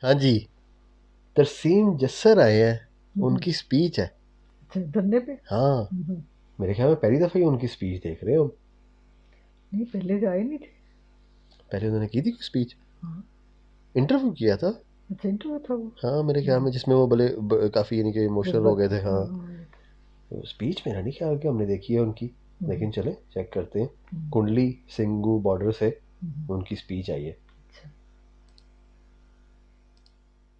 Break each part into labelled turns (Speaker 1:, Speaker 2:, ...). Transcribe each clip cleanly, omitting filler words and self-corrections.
Speaker 1: हाँ जी, तरसीम जस्सर आए हैं, उनकी स्पीच है।
Speaker 2: अच्छा, धरने पे?
Speaker 1: हाँ, मेरे ख्याल में पहली दफ़ा ही उनकी स्पीच देख रहे हो हम।
Speaker 2: नहीं, पहले तो आए नहीं थे।
Speaker 1: पहले उन्होंने की थी स्पीच,
Speaker 2: हाँ।
Speaker 1: इंटरव्यू किया था।
Speaker 2: अच्छा, इंटरव्यू था वो।
Speaker 1: हाँ, मेरे ख्याल में जिसमें वो बड़े काफ़ी यानी कि इमोशनल हो
Speaker 2: जज्बात
Speaker 1: गए
Speaker 2: थे,
Speaker 1: थे। हाँ,
Speaker 2: हाँ हाँ।
Speaker 1: तो स्पीच मेरा नहीं ख्याल कि हमने देखी है उनकी, लेकिन चले चेक करते हैं।
Speaker 2: हम्म,
Speaker 1: कुंडली सिंगू बॉर्डर से
Speaker 2: हम्म,
Speaker 1: उनकी स्पीच आई है।
Speaker 2: अच्छा।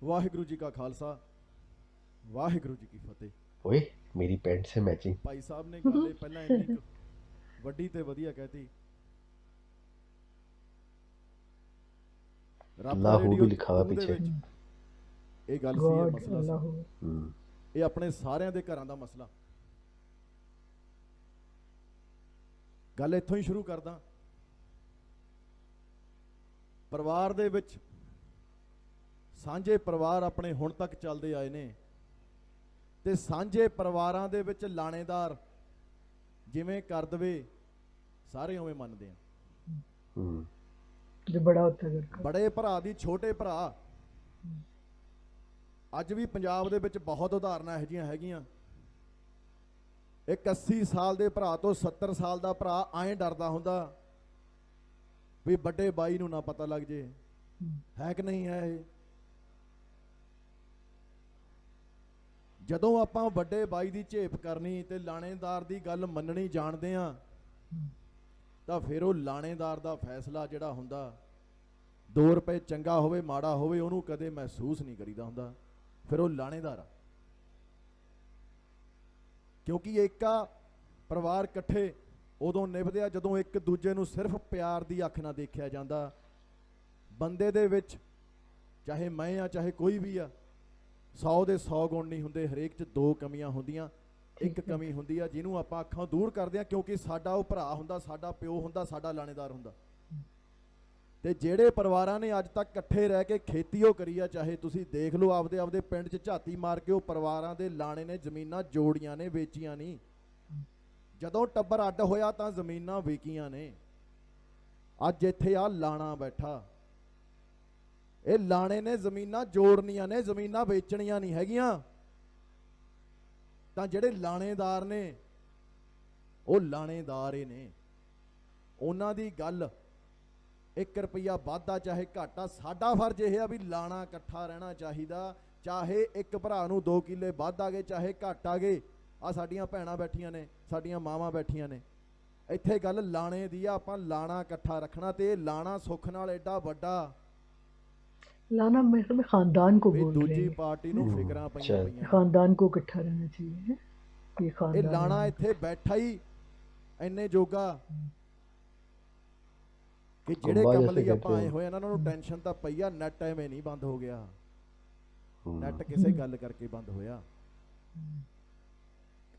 Speaker 3: वाहिगुरु जी का खालसा, वाहिगुरु जी की फतेह।
Speaker 1: ओए, मेरी पैंट से मैचिंग।
Speaker 3: भाई साहब ने ਗੱਲ ਪਹਿਲਾਂ ਇੰਨੀ ਕੁ ਵੱਡੀ ਤੇ ਵਧੀਆ ਕਹਿਤੀ। ਰੱਬ
Speaker 1: लाहू भी
Speaker 3: ਰੇਡੀਓ
Speaker 1: लिखा हुआ
Speaker 3: 2 ਦੇ
Speaker 1: पीछे।
Speaker 3: ਵਿੱਚ ਇਹ ਗੱਲ ਸੀ, ਇਹ
Speaker 2: गॉड
Speaker 3: ਮਸਲਾ ਸੀ।
Speaker 2: अल्लाह।
Speaker 1: हम्म,
Speaker 3: ਇਹ ਆਪਣੇ ਸਾਰਿਆਂ ਦੇ ਘਰਾਂ ਦਾ ਮਸਲਾ। ਗੱਲ ਇੱਥੋਂ ਹੀ ਸ਼ੁਰੂ ਕਰਦਾ। ਪਰਿਵਾਰ ਦੇ ਵਿੱਚ ਸਾਂਝੇ ਪਰਿਵਾਰ ਆਪਣੇ ਹੁਣ ਤੱਕ ਚੱਲਦੇ ਆਏ ਨੇ ਤੇ ਸਾਂਝੇ ਪਰਿਵਾਰਾਂ ਦੇ ਵਿੱਚ ਲਾਣੇਦਾਰ ਜਿਵੇਂ ਕਰ ਦਵੇ ਸਾਰੇ ਉਵੇਂ ਮੰਨਦੇ ਆ।
Speaker 1: हम्म,
Speaker 2: जो बड़ा होता है घर का।
Speaker 3: ਬੜੇ ਭਰਾ ਦੀ ਛੋਟੇ ਭਰਾ ਅੱਜ ਵੀ ਪੰਜਾਬ ਦੇ ਵਿੱਚ ਬਹੁਤ ਉਦਾਹਰਨਾਂ ਇਹੋ ਜਿਹੀਆਂ ਹੈਗੀਆਂ। ਇੱਕ 80 ਸਾਲ ਦੇ ਭਰਾ ਤੋਂ 70 ਸਾਲ ਦਾ ਭਰਾ ਐਂ ਡਰਦਾ ਹੁੰਦਾ ਵੀ ਵੱਡੇ ਬਾਈ ਨੂੰ ਨਾ ਪਤਾ ਲੱਗ ਜੇ। ਹੈ ਕਿ ਨਹੀਂ ਹੈ ਇਹ? ਜਦੋਂ ਆਪਾਂ ਵੱਡੇ ਬਾਈ ਦੀ ਝੇਪ ਕਰਨੀ ਤੇ ਲਾਣੇਦਾਰ ਦੀ ਗੱਲ ਮੰਨਣੀ ਜਾਣਦੇ ਆ ਤਾਂ ਫਿਰ ਉਹ ਲਾਣੇਦਾਰ ਦਾ ਫੈਸਲਾ ਜਿਹੜਾ ਹੁੰਦਾ 2 ਰੁਪਏ ਚੰਗਾ ਹੋਵੇ ਮਾੜਾ ਹੋਵੇ ਉਹਨੂੰ ਕਦੇ ਮਹਿਸੂਸ ਨਹੀਂ ਕਰੀਦਾ ਹੁੰਦਾ। ਫਿਰ ਉਹ ਲਾਣੇਦਾਰ ਆ, ਕਿਉਂਕਿ ਏਕਾ ਪਰਿਵਾਰ ਇਕੱਠੇ ਉਦੋਂ ਨਿਭਦੇ ਆ ਜਦੋਂ ਇੱਕ ਦੂਜੇ ਨੂੰ ਸਿਰਫ ਪਿਆਰ ਦੀ ਅੱਖ ਨਾਲ ਦੇਖਿਆ ਜਾਂਦਾ। ਬੰਦੇ ਦੇ ਵਿੱਚ ਚਾਹੇ ਮੈਂ ਆ ਚਾਹੇ ਕੋਈ ਵੀ ਆ 100 ਦੇ 100 ਗੁਣ ਨਹੀਂ ਹੁੰਦੇ, ਹਰੇਕ 'ਚ 2 ਕਮੀਆਂ ਹੁੰਦੀਆਂ। ਇੱਕ ਕਮੀ ਹੁੰਦੀ ਆ ਜਿਹਨੂੰ ਆਪਾਂ ਅੱਖਾਂ ਦੂਰ ਕਰਦੇ ਆ ਕਿਉਂਕਿ ਸਾਡਾ ਉਹ ਭਰਾ ਹੁੰਦਾ, ਸਾਡਾ ਪਿਓ ਹੁੰਦਾ, ਸਾਡਾ ਲਾਣੇਦਾਰ ਹੁੰਦਾ। ਤੇ ਜਿਹੜੇ ਪਰਿਵਾਰਾਂ ਨੇ ਅੱਜ ਤੱਕ ਇਕੱਠੇ ਰਹਿ ਕੇ ਖੇਤੀ ਉਹ ਕਰੀ ਆ, ਚਾਹੇ ਤੁਸੀਂ ਦੇਖ ਲਓ ਆਪਦੇ ਆਪਦੇ ਪਿੰਡ 'ਚ ਝਾਤੀ ਮਾਰ ਕੇ, ਉਹ ਪਰਿਵਾਰਾਂ ਦੇ ਲਾਣੇ ਨੇ ਜ਼ਮੀਨਾਂ ਜੋੜੀਆਂ ਨੇ, ਵੇਚੀਆਂ ਨਹੀਂ। ਜਦੋਂ ਟੱਬਰ ਅੱਡ ਹੋਇਆ ਤਾਂ ਜ਼ਮੀਨਾਂ ਵਿਕੀਆਂ ਨੇ। ਅੱਜ ਇੱਥੇ ਆ ਲਾਣਾ ਬੈਠਾ, ਇਹ ਲਾਣੇ ਨੇ ਜ਼ਮੀਨਾਂ ਜੋੜਨੀਆਂ ਨੇ, ਜ਼ਮੀਨਾਂ ਵੇਚਣੀਆਂ ਨਹੀਂ ਹੈਗੀਆਂ। ਤਾਂ ਜਿਹੜੇ ਲਾਣੇਦਾਰ ਨੇ ਉਹ ਲਾਣੇਦਾਰ ਹੀ ਨੇ, ਉਹਨਾਂ ਦੀ ਗੱਲ 1 ਰੁਪਈਆ ਵਾਧਾ ਚਾਹੇ ਘਾਟਾ, ਸਾਡਾ ਫਰਜ਼ ਇਹ ਆ ਵੀ ਲਾਣਾ ਇਕੱਠਾ ਰਹਿਣਾ ਚਾਹੀਦਾ। ਚਾਹੇ ਇੱਕ ਭਰਾ ਨੂੰ 2 ਕਿੱਲੇ ਵੱਧ ਆ ਗਏ ਚਾਹੇ ਘੱਟ ਆ ਗਏ। ਆ ਸਾਡੀਆਂ ਭੈਣਾਂ ਬੈਠੀਆਂ ਨੇ, ਸਾਡੀਆਂ ਮਾਵਾਂ ਬੈਠੀਆਂ ਨੇ, ਇੱਥੇ ਗੱਲ ਲਾਣੇ ਦੀ ਆ। ਆਪਾਂ ਲਾਣਾ ਇਕੱਠਾ ਰੱਖਣਾ ਤੇ ਲਾਣਾ ਸੁੱਖ ਨਾਲ ਐਡਾ ਵੱਡਾ
Speaker 2: लाना मेरे में खानदान को
Speaker 3: ਵੀ
Speaker 2: बोल रहे
Speaker 3: ਦੂਜੀ
Speaker 2: हैं।
Speaker 3: ਪਾਰਟੀ ਨੂੰ ਫਿਕਰਾਂ ਪਈਆਂ
Speaker 1: चल
Speaker 3: ਪਈਆਂ ਨੇ।
Speaker 2: खानदान को इकट्ठा रहना चाहिए है? ये
Speaker 3: ਇਹ
Speaker 2: खानदान है
Speaker 3: ਲਾਣਾ
Speaker 2: उनका।
Speaker 3: ਇੱਥੇ ਬੈਠਾ ਹੀ ਇੰਨੇ ਜੋਗਾ ਕਿ ਜਿਹੜੇ
Speaker 1: कुंभा
Speaker 3: ਕੰਮ
Speaker 1: जैसे
Speaker 3: ਲਈ
Speaker 1: कहते
Speaker 3: ਆਪਾਂ ਆਏ
Speaker 1: हैं।
Speaker 3: ਹੋਏ ਇਹਨਾਂ ਨੂੰ ਟੈਨਸ਼ਨ ਤਾਂ ਪਈ ਆ। ਨੈਟ ਐਵੇਂ ਨਹੀਂ ਬੰਦ ਹੋ ਗਿਆ, ਨੈਟ
Speaker 1: हम्म,
Speaker 3: ਕਿਸੇ ਗੱਲ ਕਰਕੇ ਬੰਦ ਹੋਇਆ।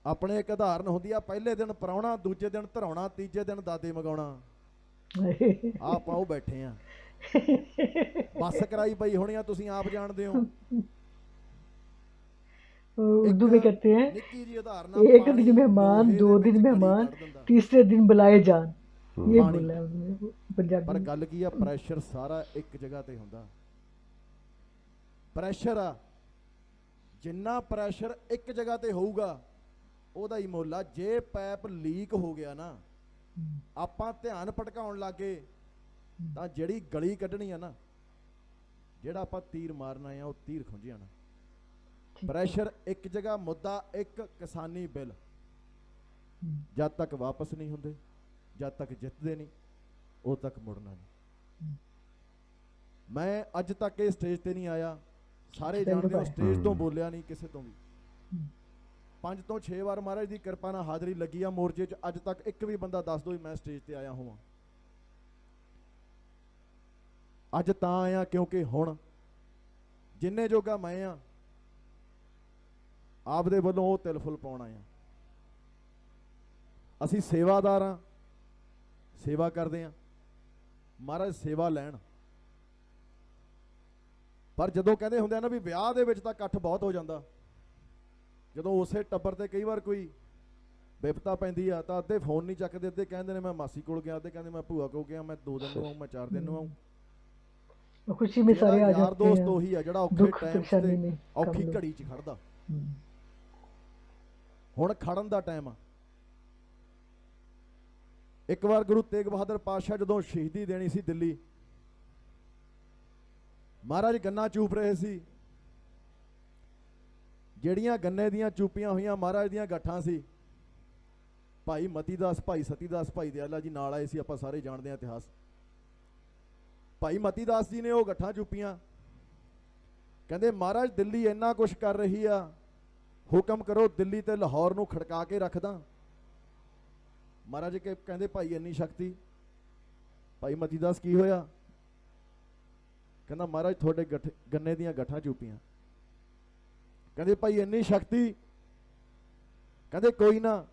Speaker 3: ਆਪਣੇ ਇੱਕ ਉਦਾਹਰਨ ਹੁੰਦੀ ਆ, ਪਹਿਲੇ ਦਿਨ ਪਰਾਉਣਾ, ਦੂਜੇ ਦਿਨ ਧਰਾਉਣਾ, ਤੀਜੇ ਦਿਨ ਦਾਦੇ ਮਗਾਉਣਾ। ਆ ਆਪਾਂ ਉਹ ਬੈਠੇ ਆ, ਬੱਸ ਕਰਾਈ ਪਈ ਹੋਣੀ ਆ, ਤੁਸੀਂ ਆਪ ਜਾਣਦੇ ਹੋ।
Speaker 2: उर्दू में कहते हैं
Speaker 3: ਨਿੱਕੀ ਜੀ ਉਦਾਹਰਨ ਆ,
Speaker 2: एक
Speaker 3: ਪਾਣੀ
Speaker 2: दिन मेहमान,
Speaker 3: ਲੋਹੇ
Speaker 2: 2
Speaker 3: ਦੇ
Speaker 2: दिन
Speaker 3: ਵਿੱਚ ਘੜੀ
Speaker 2: मेहमान,
Speaker 3: ਕੱਢ ਦਿੰਦਾ।
Speaker 2: तीसरे दिन बुलाए जान। ये
Speaker 3: पानी।
Speaker 2: बोला है उन्होंने पंजाबी
Speaker 3: ਪਰ
Speaker 2: में।
Speaker 3: ਗੱਲ ਕੀ ਆ, ਪ੍ਰੈਸ਼ਰ ਸਾਰਾ ਇੱਕ ਜਗ੍ਹਾ ਤੇ ਹੁੰਦਾ। ਪ੍ਰੈਸ਼ਰ ਆ, ਜਿੰਨਾ ਪ੍ਰੈਸ਼ਰ ਇੱਕ ਜਗ੍ਹਾ ਤੇ ਹੋਊਗਾ ਉਹਦਾ ਹੀ ਮੁੱਲ ਆ। ਜੇ ਪਾਈਪ ਲੀਕ ਹੋ ਗਿਆ ਨਾ, ਆਪਾਂ ਧਿਆਨ ਭਟਕਾਉਣ ਲੱਗੇ ਤਾਂ ਜਿਹੜੀ ਗਲੀ ਕੱਢਣੀ ਆ ਨਾ, ਜਿਹੜਾ ਆਪਾਂ ਤੀਰ ਮਾਰਨਾ ਆ ਉਹ ਤੀਰ ਖੁੰਝ ਜਾਣਾ। ਪ੍ਰੈਸ਼ਰ ਇੱਕ ਜਗ੍ਹਾ, ਮੁੱਦਾ ਇੱਕ, ਕਿਸਾਨੀ ਬਿੱਲ ਜਦ ਤੱਕ ਵਾਪਸ ਨਹੀਂ ਹੁੰਦੇ, ਜਦ ਤੱਕ ਜਿੱਤਦੇ ਨਹੀਂ, ਉਦੋਂ ਤੱਕ ਮੁੜਨਾ ਨਹੀਂ। ਮੈਂ ਅੱਜ ਤੱਕ ਇਹ ਸਟੇਜ ਤੇ ਨਹੀਂ ਆਇਆ, ਸਾਰੇ ਜਾਣਦੇ ਹੋ, ਸਟੇਜ ਤੋਂ ਬੋਲਿਆ ਨਹੀਂ ਕਿਸੇ ਤੋਂ ਵੀ। 5 ਤੋਂ 6 ਵਾਰ ਮਹਾਰਾਜ ਦੀ ਕਿਰਪਾ ਨਾਲ ਹਾਜ਼ਰੀ ਲੱਗੀ ਆ ਮੋਰਚੇ 'ਚ। ਅੱਜ ਤੱਕ ਇੱਕ ਵੀ ਬੰਦਾ ਦੱਸ ਦੋ ਮੈਂ ਸਟੇਜ ਤੇ ਆਇਆ ਹੋਵਾਂ। ਅੱਜ ਤਾਂ ਆਇਆ ਕਿਉਂਕਿ ਹੁਣ ਜਿੰਨੇ ਜੋਗਾ ਮੈਂ ਆ ਆਪਦੇ ਵੱਲੋਂ ਉਹ ਤਿਲ ਫੁੱਲ ਪਾਉਣਾ ਆ। ਅਸੀਂ ਸੇਵਾਦਾਰ ਆ, ਸੇਵਾ ਕਰਦੇ ਆ, ਮਹਾਰਾਜ ਸੇਵਾ ਲੈਣ। ਪਰ ਜਦੋਂ ਕਹਿੰਦੇ ਹੁੰਦੇ ਆ ਨਾ ਵੀ ਵਿਆਹ ਦੇ ਵਿੱਚ ਤਾਂ ਇਕੱਠ ਬਹੁਤ ਹੋ ਜਾਂਦਾ, ਜਦੋਂ ਉਸੇ ਟੱਬਰ ਤੇ ਕਈ ਵਾਰ ਕੋਈ ਵਿਪਤਾ ਪੈਂਦੀ ਆ ਤਾਂ ਅੱਧੇ ਫੋਨ ਨਹੀਂ ਚੱਕਦੇ, ਅੱਧੇ ਕਹਿੰਦੇ ਨੇ ਮੈਂ ਮਾਸੀ ਕੋਲ ਗਿਆ, ਅੱਧੇ ਕਹਿੰਦੇ ਮੈਂ ਭੂਆ ਕੋਲ ਗਿਆ, ਮੈਂ 2 ਦਿਨ ਨੂੰ ਆਊਂ, ਮੈਂ 4 ਦਿਨ ਨੂੰ ਆਊਂ।
Speaker 2: और खुशी में सारे आ
Speaker 3: ਯਾਰ
Speaker 2: जाते
Speaker 3: ਦੋਸਤ
Speaker 2: हैं,
Speaker 3: ਉਹੀ ਆ ਜਿਹੜਾ ਔਖੇ
Speaker 2: दुख
Speaker 3: ਟਾਈਮ
Speaker 2: परेशानी
Speaker 3: ਤੇ
Speaker 2: में
Speaker 3: ਔਖੀ
Speaker 2: कम लोग।
Speaker 3: ਘੜੀ 'ਚ ਖੜਦਾ।
Speaker 2: हम्म,
Speaker 3: ਹੁਣ ਖੜਨ ਦਾ ਟਾਈਮ ਆ। ਇੱਕ ਵਾਰ ਗੁਰੂ ਤੇਗ ਬਹਾਦਰ ਪਾਤਸ਼ਾਹ ਜਦੋਂ ਸ਼ਹੀਦੀ ਦੇਣੀ ਸੀ ਦਿੱਲੀ, ਮਹਾਰਾਜ ਗੰਨਾ ਚੂਪ ਰਹੇ ਸੀ। ਜਿਹੜੀਆਂ ਗੰਨੇ ਦੀਆਂ ਚੂਪੀਆਂ ਹੋਈਆਂ ਮਹਾਰਾਜ ਦੀਆਂ ਗੱਠਾਂ ਸੀ, ਭਾਈ ਮਤੀਦਾਸ, ਭਾਈ ਸਤੀਦਾਸ, ਭਾਈ ਦਿਆਲਾ ਜੀ ਨਾਲ ਆਏ ਸੀ, ਆਪਾਂ ਸਾਰੇ ਜਾਣਦੇ ਹਾਂ ਇਤਿਹਾਸ। ਭਾਈ ਮਤੀਦਾਸ ਜੀ ਨੇ ਉਹ ਗੱਠਾਂ ਚੂਪੀਆਂ, ਕਹਿੰਦੇ ਮਹਾਰਾਜ ਦਿੱਲੀ ਇੰਨਾ ਕੁਛ ਕਰ ਰਹੀ ਆ, ਹੁਕਮ ਕਰੋ ਦਿੱਲੀ ਤੇ ਲਾਹੌਰ ਨੂੰ ਖੜਕਾ ਕੇ ਰੱਖਦਾ। ਮਹਾਰਾਜ ਕਹਿੰਦੇ ਭਾਈ ਇੰਨੀ ਸ਼ਕਤੀ। ਭਾਈ ਮਤੀਦਾਸ ਕੀ ਹੋਇਆ? ਕਹਿੰਦਾ ਮਹਾਰਾਜ ਤੁਹਾਡੇ ਗੰਨੇ ਦੀਆਂ ਗੱਠਾਂ ਚੂਪੀਆਂ। ਕਹਿੰਦੇ ਭਾਈ ਇੰਨੀ ਸ਼ਕਤੀ? ਕਹਿੰਦੇ ਕੋਈ ਨਾ,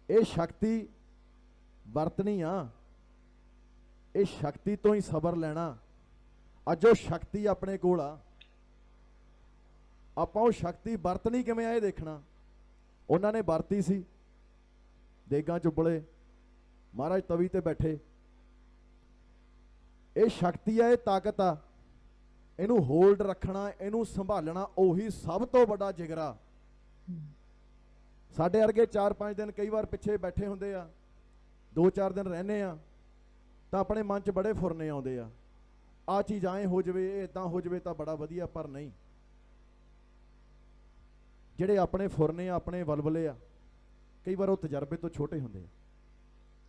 Speaker 3: ਇਹ ਸ਼ਕਤੀ ਵਰਤਣੀ ਆ, ਇਹ ਸ਼ਕਤੀ ਤੋਂ ਹੀ ਸਬਰ ਲੈਣਾ। ਅੱਜ ਉਹ ਸ਼ਕਤੀ ਆਪਣੇ ਕੋਲ ਆ, ਆਪਾਂ ਉਹ ਸ਼ਕਤੀ ਵਰਤਣੀ ਕਿਵੇਂ ਆ ਇਹ ਦੇਖਣਾ। ਉਹਨਾਂ ਨੇ ਵਰਤੀ ਸੀ, ਦੇਗਾਂ ਚੁੱਬਲੇ, ਮਹਾਰਾਜ ਤਵੀ ਤੇ ਬੈਠੇ। ਇਹ ਸ਼ਕਤੀ ਆ, ਇਹ ਤਾਕਤ ਆ, ਇਹਨੂੰ ਹੋਲਡ ਰੱਖਣਾ, ਇਹਨੂੰ ਸੰਭਾਲਣਾ ਉਹੀ ਸਭ ਤੋਂ ਵੱਡਾ ਜਿਗਰਾ। ਸਾਡੇ ਵਰਗੇ 4-5 ਦਿਨ ਕਈ ਵਾਰ ਪਿੱਛੇ ਬੈਠੇ ਹੁੰਦੇ ਆ, 2-4 ਦਿਨ ਰਹਿੰਦੇ ਆ ਤਾਂ ਆਪਣੇ ਮਨ 'ਚ ਬੜੇ ਫੁਰਨੇ ਆਉਂਦੇ ਆ, ਆਹ ਚੀਜ਼ ਐਂ ਹੋ ਜਾਵੇ, ਇਹ ਇਦਾਂ ਹੋ ਜਾਵੇ ਤਾਂ ਬੜਾ ਵਧੀਆ। ਪਰ ਨਹੀਂ, ਜਿਹੜੇ ਆਪਣੇ ਫੁਰਨੇ ਆ, ਆਪਣੇ ਵਲਵਲੇ ਆ, ਕਈ ਵਾਰ ਉਹ ਤਜਰਬੇ ਤੋਂ ਛੋਟੇ ਹੁੰਦੇ ਆ।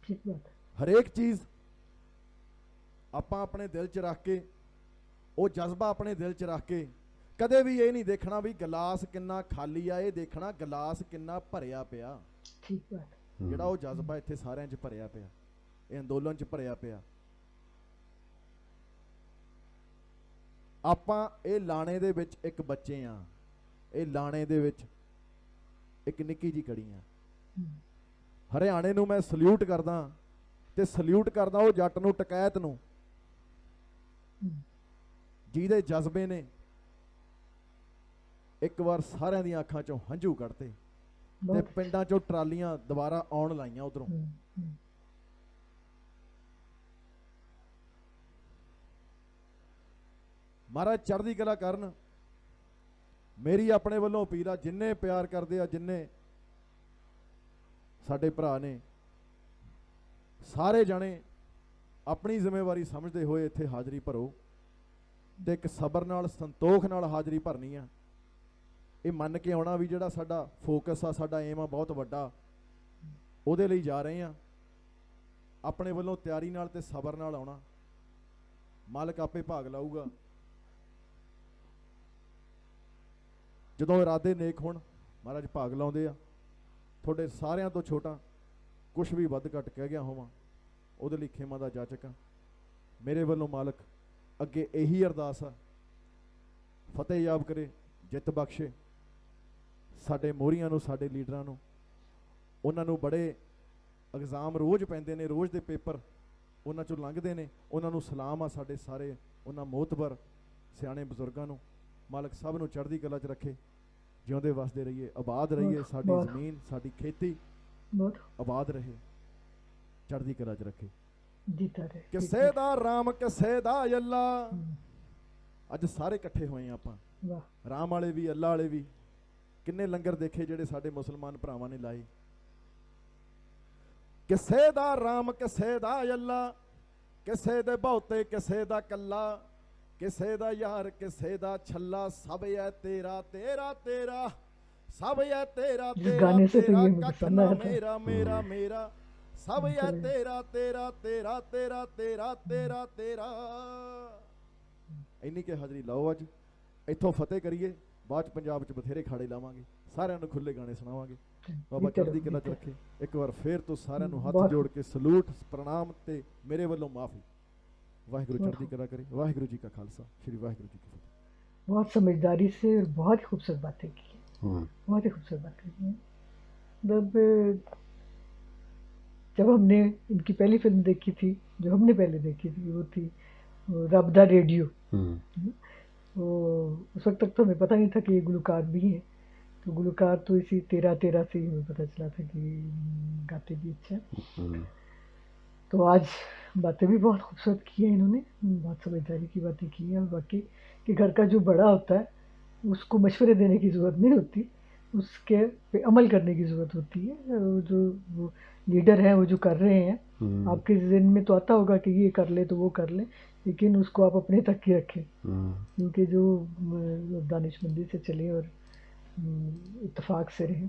Speaker 2: ठीक बात है।
Speaker 3: ਹਰੇਕ ਚੀਜ਼ ਆਪਾਂ ਆਪਣੇ ਦਿਲ 'ਚ ਰੱਖ ਕੇ, ਉਹ ਜਜ਼ਬਾ ਆਪਣੇ ਦਿਲ 'ਚ ਰੱਖ ਕੇ, ਕਦੇ ਵੀ ਇਹ ਨਹੀਂ ਦੇਖਣਾ ਵੀ ਗਲਾਸ ਕਿੰਨਾ ਖਾਲੀ ਆ, ਇਹ ਦੇਖਣਾ ਗਲਾਸ ਕਿੰਨਾ ਭਰਿਆ ਪਿਆ।
Speaker 2: ठीक बात है।
Speaker 3: ਜਿਹੜਾ ਉਹ ਜਜ਼ਬਾ ਇੱਥੇ ਸਾਰਿਆਂ 'ਚ ਭਰਿਆ ਪਿਆ, ਇਹ ਅੰਦੋਲਨ 'ਚ ਭਰਿਆ ਪਿਆ। ਆਪਾਂ ਇਹ ਲਾਣੇ ਦੇ ਵਿੱਚ ਇੱਕ ਬੱਚੇ ਆ, ਇਹ ਲਾਣੇ ਦੇ ਵਿੱਚ ਇੱਕ ਨਿੱਕੀ ਜੀ ਕੜੀ ਆ। ਹਰਿਆਣੇ ਨੂੰ ਮੈਂ ਸਲੂਟ ਕਰਦਾ, ਤੇ ਸਲੂਟ ਕਰਦਾ ਉਹ ਜੱਟ ਨੂੰ, ਟਕੈਤ ਨੂੰ, ਜਿਹਦੇ ਜਜ਼ਬੇ ਨੇ ਇੱਕ ਵਾਰ ਸਾਰਿਆਂ ਦੀਆਂ ਅੱਖਾਂ 'ਚੋਂ ਹੰਝੂ ਕੱਢਤੇ ਤੇ
Speaker 2: बहुत
Speaker 3: ਪਿੰਡਾਂ 'ਚੋਂ ਟਰਾਲੀਆਂ ਦੁਬਾਰਾ ਆਉਣ ਲਾਈਆਂ ਉਧਰੋਂ। ਮਹਾਰਾਜ ਚੜ੍ਹਦੀ ਕਲਾ ਕਰਨ। ਮੇਰੀ ਆਪਣੇ ਵੱਲੋਂ ਅਪੀਲ ਆ, ਜਿੰਨੇ ਪਿਆਰ ਕਰਦੇ ਆ, ਜਿੰਨੇ ਸਾਡੇ ਭਰਾ ਨੇ, ਸਾਰੇ ਜਣੇ ਆਪਣੀ ਜ਼ਿੰਮੇਵਾਰੀ ਸਮਝਦੇ ਹੋਏ ਇੱਥੇ ਹਾਜ਼ਰੀ ਭਰੋ, ਤੇ ਇੱਕ ਸਬਰ ਨਾਲ, ਸੰਤੋਖ ਨਾਲ ਹਾਜ਼ਰੀ ਭਰਨੀ ਆ। ਇਹ ਮੰਨ ਕੇ ਆਉਣਾ ਵੀ ਜਿਹੜਾ ਸਾਡਾ ਫੋਕਸ ਆ, ਸਾਡਾ ਏਮ ਆ ਬਹੁਤ ਵੱਡਾ, ਉਹਦੇ ਲਈ ਜਾ ਰਹੇ ਆ। ਆਪਣੇ ਵੱਲੋਂ ਤਿਆਰੀ ਨਾਲ ਤੇ ਸਬਰ ਨਾਲ ਆਉਣਾ, ਮਾਲਕ ਆਪੇ ਭਾਗ ਲਾਊਗਾ। ਜਦੋਂ ਇਰਾਦੇ ਨੇਕ ਹੋਣ ਮਹਾਰਾਜ ਭਾਗ ਲਾਉਂਦੇ ਆ। ਤੁਹਾਡੇ ਸਾਰਿਆਂ ਤੋਂ ਛੋਟਾ, ਕੁਛ ਵੀ ਵੱਧ ਘੱਟ ਕਹਿ ਗਿਆ ਹੋਵਾਂ, ਉਹਦੇ ਲਈ ਖੇਮਾ ਦਾ ਜਾਚਕ ਆ। ਮੇਰੇ ਵੱਲੋਂ ਮਾਲਕ ਅੱਗੇ ਇਹੀ ਅਰਦਾਸ ਆ, ਫਤਿਹ ਯਾਬ ਕਰੇ, ਜਿੱਤ ਬਖਸ਼ੇ ਸਾਡੇ ਮੋਹਰੀਆਂ ਨੂੰ, ਸਾਡੇ ਲੀਡਰਾਂ ਨੂੰ। ਉਹਨਾਂ ਨੂੰ ਬੜੇ ਐਗਜ਼ਾਮ ਰੋਜ਼ ਪੈਂਦੇ ਨੇ, ਰੋਜ਼ ਦੇ ਪੇਪਰ ਉਹਨਾਂ 'ਚੋਂ ਲੰਘਦੇ ਨੇ। ਉਹਨਾਂ ਨੂੰ ਸਲਾਮ ਆ ਸਾਡੇ ਸਾਰੇ ਉਹਨਾਂ ਮੋਹਤਬਰ ਸਿਆਣੇ ਬਜ਼ੁਰਗਾਂ ਨੂੰ। ਮਾਲਕ ਸਭ ਨੂੰ ਚੜ੍ਹਦੀ ਕਲਾ 'ਚ ਰੱਖੇ, ਜਿਉਂਦੇ ਵਸਦੇ ਰਹੀਏ, ਆਬਾਦ ਰਹੀਏ। ਸਾਡੀ ਜ਼ਮੀਨ, ਸਾਡੀ ਖੇਤੀ
Speaker 2: बहुत
Speaker 3: ਆਬਾਦ ਰਹੇ, ਚੜ੍ਹਦੀ ਕਲਾ 'ਚ ਰੱਖੇ।
Speaker 2: जीता रहे।
Speaker 3: ਕਿਸੇ ਦਾ ਰਾਮ, ਕਿਸੇ ਦਾ ਅੱਲਾ। ਅੱਜ ਸਾਰੇ ਇਕੱਠੇ ਹੋਏ ਆ ਆਪਾਂ,
Speaker 2: वाह,
Speaker 3: ਰਾਮ ਵਾਲੇ ਵੀ, ਅੱਲਾ ਵਾਲੇ ਵੀ। ਕਿੰਨੇ ਲੰਗਰ ਦੇਖੇ ਜਿਹੜੇ ਸਾਡੇ ਮੁਸਲਮਾਨ ਭਰਾਵਾਂ ਨੇ ਲਾਏ। ਕਿਸੇ ਦਾ ਰਾਮ, ਕਿਸੇ ਦਾ ਅੱਲਾ, ਕਿਸੇ ਦੇ ਬਹੁਤੇ, ਕਿਸੇ ਦਾ ਕੱਲਾ, ਕਿਸੇ ਦਾ ਯਾਰ, ਕਿਸੇ ਦਾ ਛੱਲਾ। ਸਭ ਹੈ ਤੇਰਾ ਤੇਰਾ ਤੇਰਾ, ਸਭ ਹੈ ਤੇਰਾ
Speaker 2: जिस
Speaker 3: ਤੇਰਾ
Speaker 2: गाने से तो
Speaker 3: ਤੇਰਾ,
Speaker 2: ये मुझे
Speaker 3: ਕੱਖ
Speaker 2: पसंद
Speaker 3: ਨਾ
Speaker 2: आया था।
Speaker 3: ਮੇਰਾ ਮੇਰਾ ਮੇਰਾ। ਸਭ ਹੈ ਤੇਰਾ ਤੇਰਾ ਤੇਰਾ ਤੇਰਾ ਤੇਰਾ ਤੇਰਾ ਤੇਰਾ। ਇੰਨੀ ਕਿ ਹਾਜ਼ਰੀ ਲਾਓ ਅੱਜ, ਇੱਥੋਂ ਫਤਿਹ ਕਰੀਏ। ਬਾਅਦ 'ਚ ਪੰਜਾਬ 'ਚ ਬਥੇਰੇ ਖਾੜੇ ਲਾਵਾਂਗੇ, ਸਾਰਿਆਂ ਨੂੰ ਖੁੱਲੇ ਗਾਣੇ ਸੁਣਾਵਾਂਗੇ। ਬਾਬਾ ਚੜ੍ਹਦੀ ਕਲਾ 'ਚ ਰੱਖੇ। ਇੱਕ ਵਾਰ ਫੇਰ ਤੋਂ ਸਾਰਿਆਂ ਨੂੰ ਹੱਥ ਜੋੜ ਕੇ ਸਲੂਟ, ਪ੍ਰਣਾਮ ਤੇ ਮੇਰੇ ਵੱਲੋਂ ਮਾਫੀ। ਵਾਹਿਗੁਰੂ ਚੜ੍ਹਦੀ ਕਲਾ ਕਰੇ। ਵਾਹਿਗੁਰੂ जी का खालसा, श्री वाहिगुरु जी की फतेह।
Speaker 2: बहुत समझदारी से और बहुत ही खूबसूरत बातें की है, बहुत ही खूबसूरत बातें की हैं। मतलब जब हमने इनकी पहली फिल्म देखी थी, जो हमने पहले देखी थी, वो थी रब दा रेडियो। वो उस वक्त तक तो हमें पता नहीं था कि ये गुलकार भी हैं। तो गुलकार तो इसी तेरा तेरा से ही हमें पता चला था कि गाते भी अच्छा है। तो आज बातें भी बहुत खूबसूरत की हैं इन्होंने, बहुत समझदारी की बातें की हैं। और बाकी कि घर का जो बड़ा होता है उसको मशवरे देने की ज़रूरत नहीं होती, उसके पे अमल करने की ज़रूरत होती है। वो लीडर हैं वो जो कर रहे हैं, आपके ज़हन में तो आता होगा कि ये कर ले तो वो कर ले, लेकिन उसको आप अपने तक ही रखें, क्योंकि जो दानिशमंदी से चले और इत्तेफाक से रहें।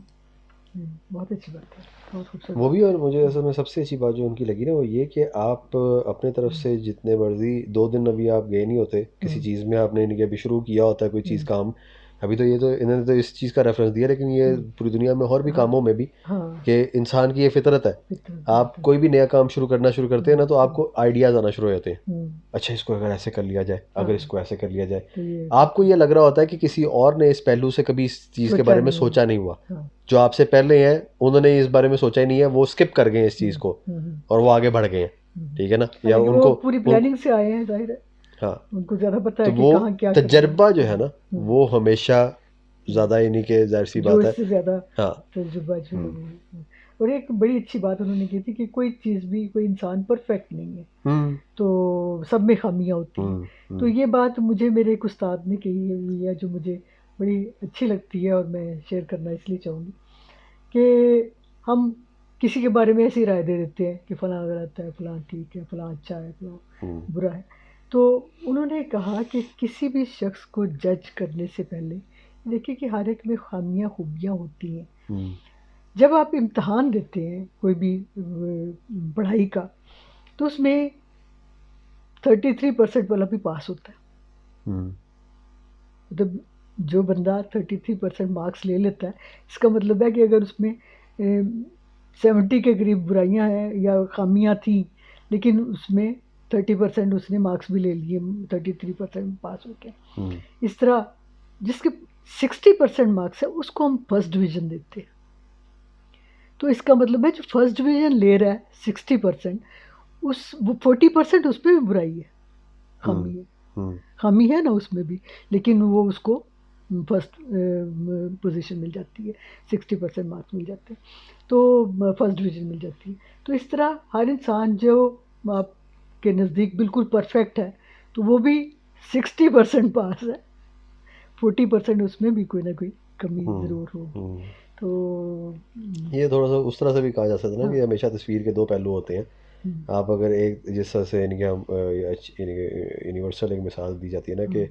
Speaker 2: बहुत अच्छी बात है, बहुत खूबसूरत
Speaker 1: वो
Speaker 2: बात
Speaker 1: भी।
Speaker 2: है।
Speaker 1: और मुझे असल में सबसे अच्छी बात जो उनकी लगी ना वो ये कि आप अपने तरफ से जितने मर्जी 2 दिन अभी आप गए नहीं होते किसी चीज़ में, आपने इनके अभी शुरू किया होता है कोई चीज़ काम, अभी तो ये तो इन्होंने तो इस चीज़ का रेफरेंस दिया, लेकिन ये पूरी दुनिया में और भी कामों में भी
Speaker 2: हाँ,
Speaker 1: कि इंसान की ये फितरत है।
Speaker 2: फितरत
Speaker 1: आप
Speaker 2: है।
Speaker 1: कोई भी नया काम शुरू करते हैं ना तो आपको आइडियाज़ आना शुरू हो जाते हैं,
Speaker 2: हम्म,
Speaker 1: अच्छा इसको अगर ऐसे कर लिया जाए, अगर
Speaker 2: हाँ।
Speaker 1: इसको ऐसे कर लिया जाए।
Speaker 2: तो ये
Speaker 1: आपको ये लग रहा होता है कि किसी और ने इस पहलू से कभी इस चीज़ के बारे में सोचा नहीं हुआ,
Speaker 2: हाँ,
Speaker 1: जो आपसे पहले हैं उन्होंने इस बारे में सोचा ही नहीं है, वो स्किप कर गए इस चीज़ को और वो आगे बढ़ गए हैं, ठीक है ना, या
Speaker 2: हालांकि वो
Speaker 1: उनको
Speaker 2: पूरी प्लानिंग से आए हैं, जाहिर है
Speaker 1: हाँ।
Speaker 2: उनको ज़्यादा पता
Speaker 1: तो
Speaker 2: है कि
Speaker 1: वो
Speaker 2: कहाँ क्या करना है।
Speaker 1: तजर्बा जो है ना वो हमेशा ज़्यादा इन्हीं के, जाहिर सी
Speaker 2: जो
Speaker 1: बात है।
Speaker 2: इससे ज़्यादा
Speaker 1: हाँ
Speaker 2: तजुर्बा जो है वो। और एक बड़ी अच्छी बात उन्होंने की थी कि कोई चीज़ भी, कोई इंसान परफेक्ट नहीं है, तो सब में खामियां होती हैं। तो ये बात मुझे मेरे एक उस्ताद ने कही हुई है जो मुझे बड़ी अच्छी लगती है, और मैं शेयर करना इसलिए चाहूँगी कि हम किसी के बारे में ऐसी राय दे देते हैं कि फ़लाँ गलत है, फ़लाँ ठीक है, फ़लाँ अच्छा है, फ़लाँ बुरा है। तो उन्होंने कहा कि किसी भी शख्स को जज करने से पहले देखिए कि हर एक में खामियां खूबियाँ होती हैं। जब आप इम्तहान देते हैं कोई भी पढ़ाई का, तो उसमें 33% वाला भी पास होता है। मतलब जो बंदा 33% मार्क्स ले लेता है, इसका मतलब है कि अगर उसमें 70 के करीब बुराइयां हैं या खामियां थी, लेकिन उसमें 30% उसने मार्क्स भी ले लिए, 33% पास हो गया। इस तरह जिसके 60% मार्क्स है उसको हम फर्स्ट डिवीज़न देते हैं। तो इसका मतलब है जो फर्स्ट डिवीज़न ले रहा है 60%, उस वो 40% उसमें भी बुराई है, खामी है, खामी है ना उसमें भी, लेकिन वो उसको फर्स्ट पोजीशन मिल जाती है, 60% मार्क्स मिल जाते हैं, तो फर्स्ट डिवीज़न मिल जाती है। तो इस तरह हर इंसान जो आपके नज़दीक बिल्कुल परफेक्ट है, तो वो भी 60% पास है, 40% उसमें भी कोई ना कोई कमी ज़रूर होगी। तो
Speaker 1: ये थोड़ा सा उस तरह से भी कहा जा सकता है ना कि हमेशा तस्वीर के 2 पहलू होते हैं। आप अगर एक जिस तरह से इनके हम यूनिवर्सल एक मिसाल दी जाती है ना कि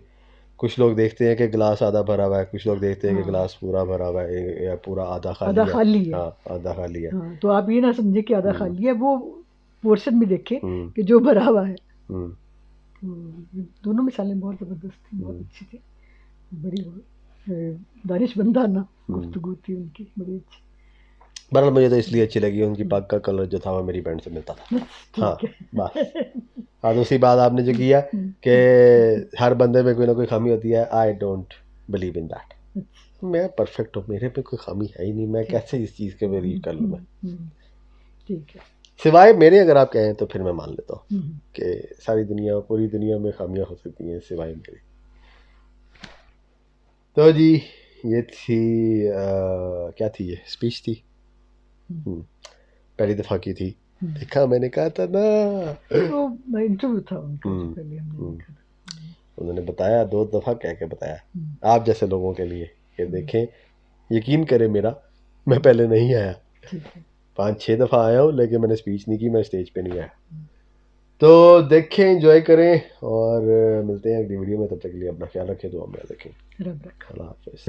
Speaker 1: कुछ लोग देखते हैं कि गिलास आधा भरा हुआ है, कुछ लोग देखते हैं कि गिलास पूरा भरा हुआ है या पूरा आधा खाली है। हाँ, आधा खाली है।
Speaker 2: हाँ, तो आप ये ना समझे कि आधा खाली है, वो पोर्शन भी देखें कि जो भरा हुआ है। दोनों मिसालें बहुत ज़बरदस्त थी, बहुत अच्छी थी, बड़ी दानिशमंदाना गुफ्तगू थी उनकी, बड़ी अच्छी।
Speaker 1: बहरहाल मुझे तो इसलिए अच्छी लगी उनकी पग का कलर जो था वो मेरी पैंट से मिलता था। हाँ बस। और दूसरी बात आपने जो किया कि हर बंदे में कोई ना कोई खामी होती है, I don't believe in that. मैं परफेक्ट हूँ, मेरे पे कोई खामी है ही नहीं, मैं कैसे इस चीज़ के बिलीव कर लूँ मैं।
Speaker 2: ठीक है,
Speaker 1: सिवाय मेरे अगर आप कहें तो फिर मैं मान लेता हूँ कि सारी दुनिया, पूरी दुनिया में खामियां हो सकती हैं सिवाय मेरी। तो जी ये थी क्या थी, ये स्पीच थी, पहली दफ़ा की थी। देखा, मैंने कहा था ना,
Speaker 2: वो इंटरव्यू था उनका जो पहले हमने देखा था।
Speaker 1: उन्होंने बताया, 2 दफ़ा कह के बताया आप जैसे लोगों के लिए कि देखें, यकीन करें मेरा, मैं पहले नहीं आया, 5-6 दफ़ा आया हूँ, लेकिन मैंने स्पीच नहीं की, मैं स्टेज पे नहीं आया। तो देखें, एंजॉय करें और मिलते हैं अगली वीडियो में। तब तक के लिए अपना ख्याल रखें, दुआ में रखें।
Speaker 2: रब रखा।
Speaker 1: अल्लाह हाफ़िज़।